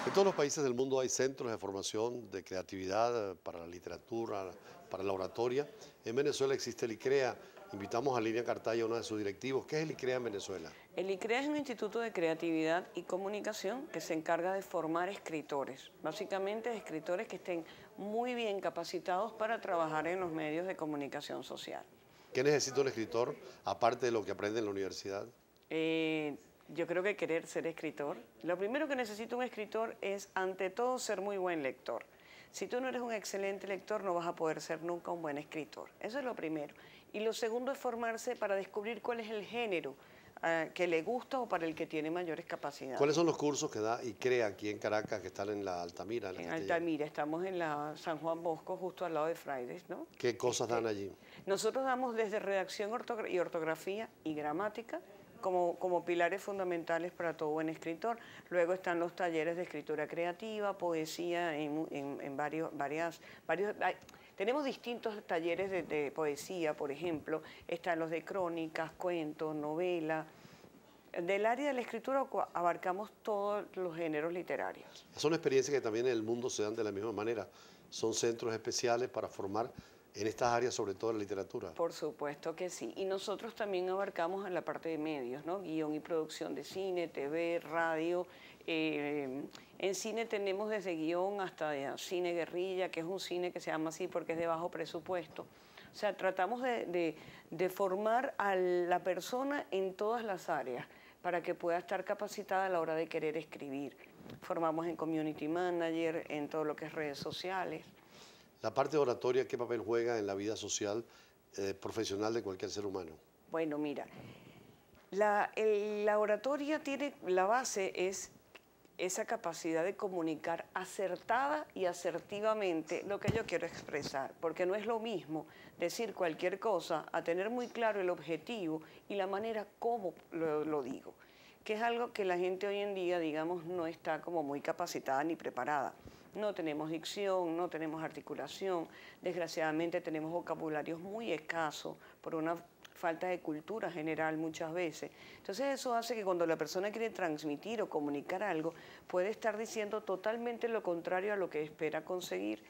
En todos los países del mundo hay centros de formación de creatividad para la literatura, para la oratoria. En Venezuela existe el ICREA. Invitamos a Lilian Cartaya, uno de sus directivos. ¿Qué es el ICREA en Venezuela? El ICREA es un instituto de creatividad y comunicación que se encarga de formar escritores, básicamente escritores que estén muy bien capacitados para trabajar en los medios de comunicación social. ¿Qué necesita un escritor aparte de lo que aprende en la universidad? Yo creo que querer ser escritor. Lo primero que necesita un escritor es, ante todo, ser muy buen lector. Si tú no eres un excelente lector, no vas a poder ser nunca un buen escritor. Eso es lo primero. Y lo segundo es formarse para descubrir cuál es el género que le gusta o para el que tiene mayores capacidades. ¿Cuáles son los cursos que da ICREA aquí en Caracas, que están en la Altamira? En Altamira, estamos en la San Juan Bosco, justo al lado de Fraides, ¿no? ¿Qué cosas dan allí? Nosotros damos desde redacción y ortografía y gramática, como pilares fundamentales para todo buen escritor. Luego están los talleres de escritura creativa, poesía, tenemos distintos talleres de poesía, por ejemplo, están los de crónicas, cuentos, novela. Del área de la escritura abarcamos todos los géneros literarios. Son experiencias que también en el mundo se dan de la misma manera. Son centros especiales para formar en estas áreas, sobre todo la literatura. Por supuesto que sí. Y nosotros también abarcamos en la parte de medios, ¿no? Guión y producción de cine, TV, radio. En cine tenemos desde guión hasta cine guerrilla, que es un cine que se llama así porque es de bajo presupuesto. O sea, tratamos de formar a la persona en todas las áreas para que pueda estar capacitada a la hora de querer escribir. Formamos en community manager, en todo lo que es redes sociales. La parte de oratoria, ¿qué papel juega en la vida social profesional de cualquier ser humano? Bueno, mira, la oratoria tiene, la base es esa capacidad de comunicar acertada y asertivamente lo que yo quiero expresar, porque no es lo mismo decir cualquier cosa a tener muy claro el objetivo y la manera como lo digo, que es algo que la gente hoy en día, digamos, no está como muy capacitada ni preparada. No tenemos dicción, no tenemos articulación, desgraciadamente tenemos vocabularios muy escasos por una falta de cultura general muchas veces. Entonces eso hace que cuando la persona quiere transmitir o comunicar algo, puede estar diciendo totalmente lo contrario a lo que espera conseguir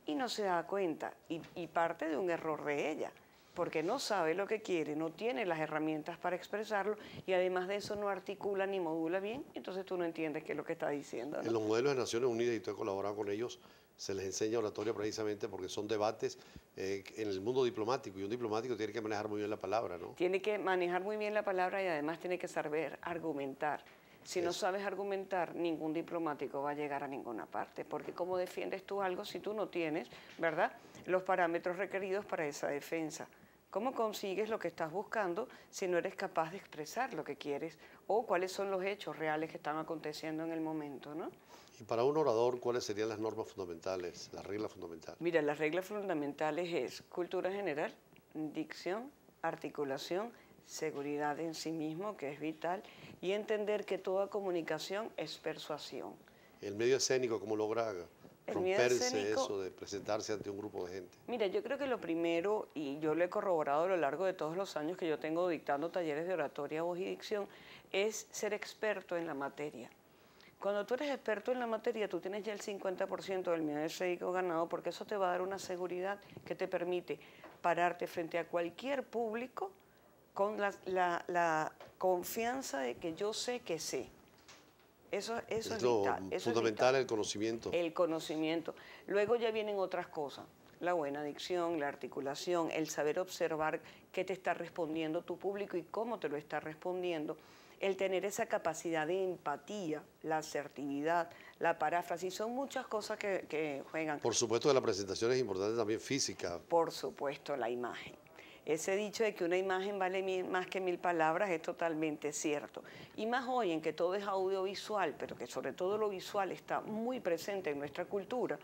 y no se da cuenta, y parte de un error de ella, porque no sabe lo que quiere, no tiene las herramientas para expresarlo y además de eso no articula ni modula bien, entonces tú no entiendes qué es lo que está diciendo, ¿no? En los modelos de Naciones Unidas, y tú has colaborado con ellos, se les enseña oratoria precisamente porque son debates en el mundo diplomático, y un diplomático tiene que manejar muy bien la palabra, ¿no? Tiene que manejar muy bien la palabra y además tiene que saber argumentar. Si no sabes argumentar, ningún diplomático va a llegar a ninguna parte, porque ¿cómo defiendes tú algo si tú no tienes, verdad, los parámetros requeridos para esa defensa? ¿Cómo consigues lo que estás buscando si no eres capaz de expresar lo que quieres o cuáles son los hechos reales que están aconteciendo en el momento, ¿no? Y para un orador, ¿cuáles serían las normas fundamentales, las reglas fundamentales? Mira, las reglas fundamentales es cultura general, dicción, articulación, seguridad en sí mismo, que es vital, y entender que toda comunicación es persuasión. El medio escénico, ¿cómo logra romperse eso de presentarse ante un grupo de gente? Mira, yo creo que lo primero, y yo lo he corroborado a lo largo de todos los años que yo tengo dictando talleres de oratoria, voz y dicción, es ser experto en la materia. Cuando tú eres experto en la materia, tú tienes ya el 50% del nivel escénico ganado, porque eso te va a dar una seguridad que te permite pararte frente a cualquier público con la confianza de que yo sé que sé. Eso es vital. Eso fundamental, el conocimiento. El conocimiento. Luego ya vienen otras cosas. La buena dicción, la articulación, el saber observar qué te está respondiendo tu público y cómo te lo está respondiendo. El tener esa capacidad de empatía, la asertividad, la paráfrasis, son muchas cosas que juegan. Por supuesto que la presentación es importante también física. Por supuesto, la imagen. Ese dicho de que una imagen vale más que 1000 palabras es totalmente cierto. Y más hoy en que todo es audiovisual, pero que sobre todo lo visual está muy presente en nuestra cultura,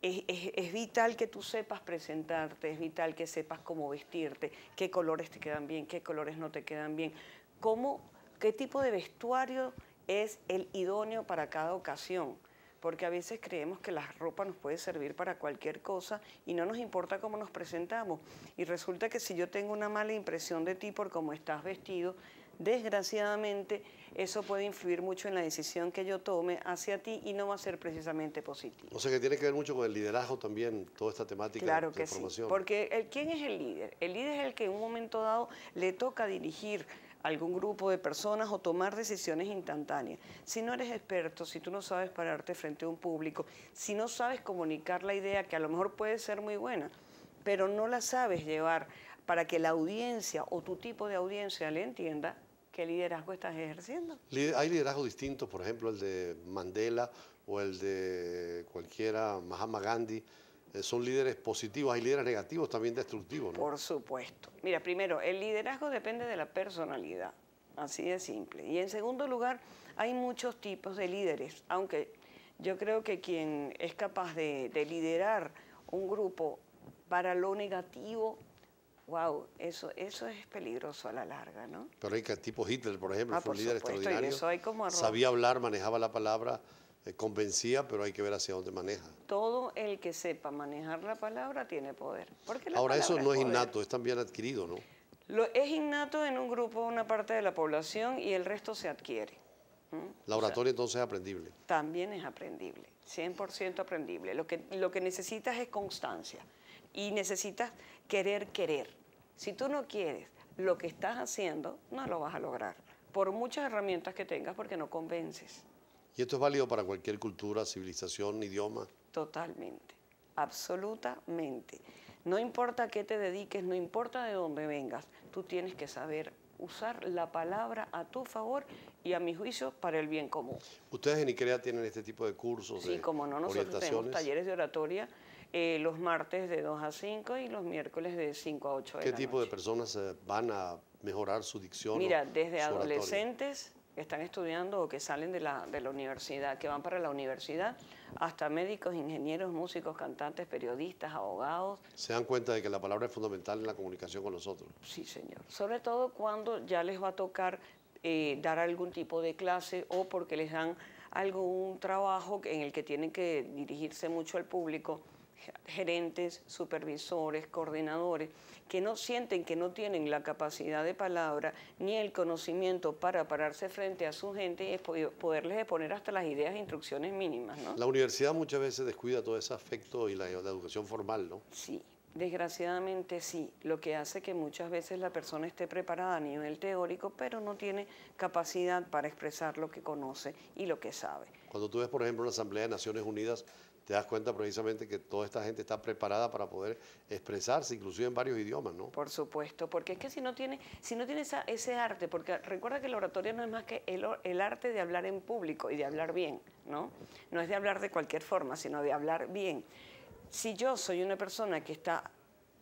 es vital que tú sepas presentarte, es vital que sepas cómo vestirte, qué colores te quedan bien, qué colores no te quedan bien, qué tipo de vestuario es el idóneo para cada ocasión. Porque a veces creemos que la ropa nos puede servir para cualquier cosa y no nos importa cómo nos presentamos. Y resulta que si yo tengo una mala impresión de ti por cómo estás vestido, desgraciadamente eso puede influir mucho en la decisión que yo tome hacia ti y no va a ser precisamente positivo. O sea que tiene que ver mucho con el liderazgo también, toda esta temática Claro de que sí, formación. porque ¿quién es el líder? El líder es el que en un momento dado le toca dirigir algún grupo de personas o tomar decisiones instantáneas. Si no eres experto, si tú no sabes pararte frente a un público, si no sabes comunicar la idea, que a lo mejor puede ser muy buena, pero no la sabes llevar para que la audiencia o tu tipo de audiencia le entienda, ¿qué liderazgo estás ejerciendo? Hay liderazgos distintos, por ejemplo, el de Mandela o el de cualquiera, Mahatma Gandhi. Son líderes positivos, hay líderes negativos también destructivos, ¿no? Por supuesto. Mira, primero, el liderazgo depende de la personalidad, así de simple. Y en segundo lugar, hay muchos tipos de líderes, aunque yo creo que quien es capaz de liderar un grupo para lo negativo, wow, eso es peligroso a la larga, ¿no? Pero hay que tipo Hitler, por ejemplo, fue Por un líder supuesto, y extraordinario. de eso hay como arroz. Sabía hablar, manejaba la palabra, convencía, pero hay que ver hacia dónde maneja. Todo el que sepa manejar la palabra tiene poder. Porque la Ahora, eso palabra no es poder. innato, es también adquirido, ¿no? Es innato en un grupo, una parte de la población, y el resto se adquiere. La oratoria entonces es aprendible. También es aprendible, 100% aprendible. Lo que necesitas es constancia y necesitas querer. Si tú no quieres lo que estás haciendo, no lo vas a lograr. Por muchas herramientas que tengas, porque no convences. Y esto es válido para cualquier cultura, civilización, idioma. Totalmente, absolutamente. No importa a qué te dediques, no importa de dónde vengas, tú tienes que saber usar la palabra a tu favor y a mi juicio para el bien común. ¿Ustedes en ICREA tienen este tipo de cursos, Sí, como no, nosotros tenemos orientaciones? talleres de oratoria los martes de 2 a 5 y los miércoles de 5 a 8 de ¿Qué la tipo de noche. personas van a mejorar su dicción? Mira, o desde su oratoria? adolescentes que están estudiando o que salen de la universidad, que van para la universidad, hasta médicos, ingenieros, músicos, cantantes, periodistas, abogados. Se dan cuenta de que la palabra es fundamental en la comunicación con nosotros. Sí, señor. Sobre todo cuando ya les va a tocar dar algún tipo de clase o porque les dan un trabajo en el que tienen que dirigirse mucho al público, gerentes, supervisores, coordinadores, que no sienten que no tienen la capacidad de palabra ni el conocimiento para pararse frente a su gente y poderles exponer hasta las ideas e instrucciones mínimas, ¿no? La universidad muchas veces descuida todo ese aspecto y la educación formal, ¿no? Sí, desgraciadamente sí, lo que hace que muchas veces la persona esté preparada a nivel teórico, pero no tiene capacidad para expresar lo que conoce y lo que sabe. Cuando tú ves, por ejemplo, la Asamblea de Naciones Unidas, te das cuenta precisamente que toda esta gente está preparada para poder expresarse, inclusive en varios idiomas, ¿no? Por supuesto, porque es que si no tiene ese arte, porque recuerda que la oratoria no es más que el arte de hablar en público y de hablar bien, ¿no? No es de hablar de cualquier forma, sino de hablar bien. Si yo soy una persona que está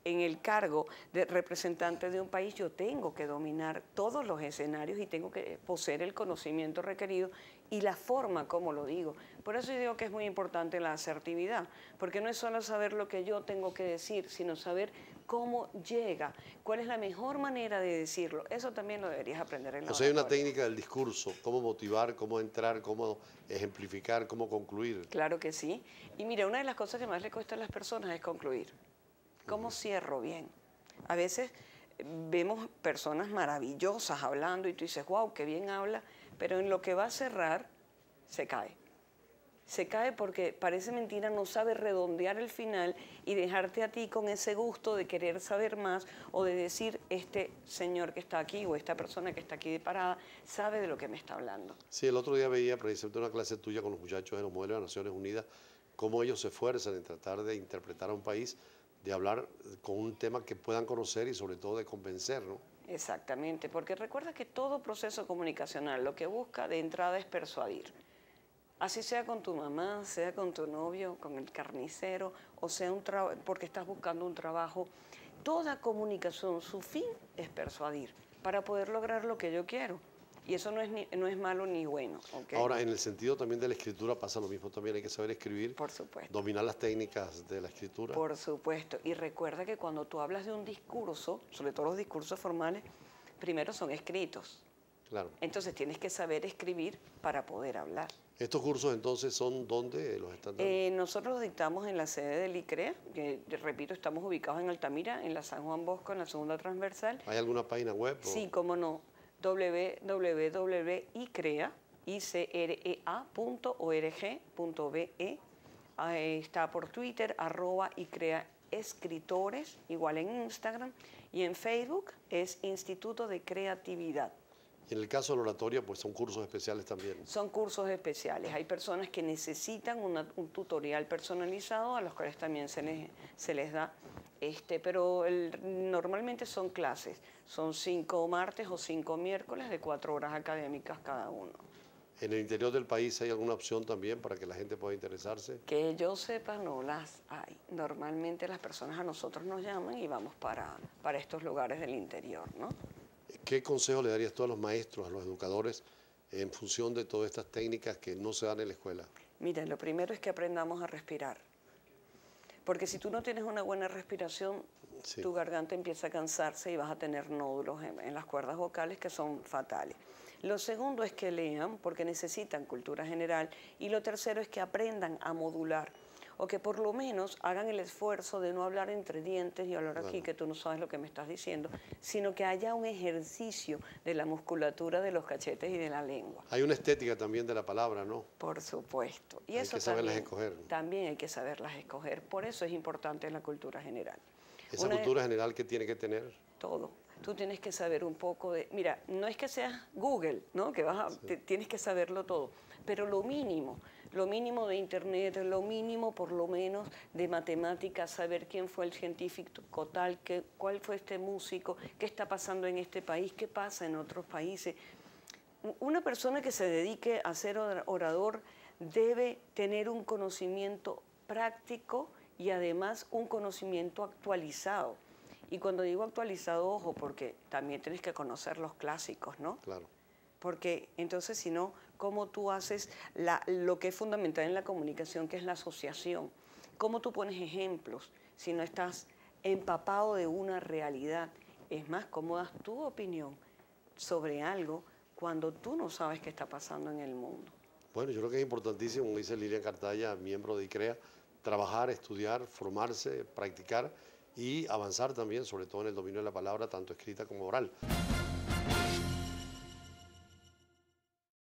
en el cargo de representante de un país, yo tengo que dominar todos los escenarios y tengo que poseer el conocimiento requerido y la forma como lo digo. Por eso yo digo que es muy importante la asertividad, porque no es solo saber lo que yo tengo que decir, sino saber cómo llega, cuál es la mejor manera de decirlo. Eso también lo deberías aprender en la O sea, hay una oratoria. técnica del discurso, cómo motivar, cómo entrar, cómo ejemplificar, cómo concluir. Claro que sí. Y mira, una de las cosas que más le cuesta a las personas es concluir. ¿Cómo cierro bien? A veces vemos personas maravillosas hablando y tú dices, wow, qué bien habla, pero en lo que va a cerrar, se cae. Se cae porque parece mentira, no sabe redondear el final y dejarte a ti con ese gusto de querer saber más o de decir, este señor que está aquí o esta persona que está aquí de parada sabe de lo que me está hablando. Sí, el otro día veía precisamente una clase tuya con los muchachos de los modelos de las Naciones Unidas, cómo ellos se esfuerzan en tratar de interpretar a un país, de hablar con un tema que puedan conocer y sobre todo de convencer, ¿no? Exactamente, porque recuerda que todo proceso comunicacional lo que busca de entrada es persuadir. Así sea con tu mamá, sea con tu novio, con el carnicero, o sea porque estás buscando un trabajo. Toda comunicación, su fin es persuadir para poder lograr lo que yo quiero. Y eso no es malo ni bueno. ¿Okay? Ahora, en el sentido también de la escritura pasa lo mismo también, hay que saber escribir, Por supuesto. dominar las técnicas de la escritura. Por supuesto. Y recuerda que cuando tú hablas de un discurso, sobre todo los discursos formales, primero son escritos. Claro. Entonces tienes que saber escribir para poder hablar. ¿Estos cursos entonces son dónde los están dando? Nosotros los dictamos en la sede del ICREA, que repito, estamos ubicados en Altamira, en la San Juan Bosco, en la segunda transversal. ¿Hay alguna página web? Sí, cómo no. www.icrea.org.be. Está por Twitter, @icreaescritores, igual en Instagram, y en Facebook es Instituto de Creatividad. Y en el caso de la oratoria, pues son cursos especiales también. Son cursos especiales. Hay personas que necesitan un tutorial personalizado, a los cuales también se les da. Pero normalmente son clases. Son 5 martes o 5 miércoles de 4 horas académicas cada uno. ¿En el interior del país hay alguna opción también para que la gente pueda interesarse? Que yo sepa, no las hay. Normalmente las personas a nosotros nos llaman y vamos para estos lugares del interior, ¿no? ¿Qué consejo le darías tú a los maestros, a los educadores, en función de todas estas técnicas que no se dan en la escuela? Mira, lo primero es que aprendamos a respirar. Porque si tú no tienes una buena respiración, Sí. tu garganta empieza a cansarse y vas a tener nódulos en las cuerdas vocales que son fatales. Lo segundo es que lean, porque necesitan cultura general. Y lo tercero es que aprendan a modular, o que por lo menos hagan el esfuerzo de no hablar entre dientes y hablar aquí, que tú no sabes lo que me estás diciendo, sino que haya un ejercicio de la musculatura de los cachetes y de la lengua. Hay una estética también de la palabra, ¿no? Por supuesto. Y Hay eso que saberlas también, escoger. también hay que saberlas escoger. Por eso es importante la cultura general. Esa cultura general que tiene que tener. Todo. Tú tienes que saber un poco de... Mira, no es que seas Google, ¿no? Que tienes que saberlo todo. Pero lo mínimo de Internet, lo mínimo por lo menos de matemáticas, saber quién fue el científico tal, cuál fue este músico, qué está pasando en este país, qué pasa en otros países. Una persona que se dedique a ser orador debe tener un conocimiento práctico y además un conocimiento actualizado. Y cuando digo actualizado, ojo, porque también tienes que conocer los clásicos, ¿no? Claro. Porque entonces, si no, ¿cómo tú haces lo que es fundamental en la comunicación, que es la asociación? ¿Cómo tú pones ejemplos si no estás empapado de una realidad? Es más, ¿cómo das tu opinión sobre algo cuando tú no sabes qué está pasando en el mundo? Bueno, yo creo que es importantísimo, como dice Lilian Cartaya, miembro de ICREA, trabajar, estudiar, formarse, practicar y avanzar también, sobre todo en el dominio de la palabra, tanto escrita como oral.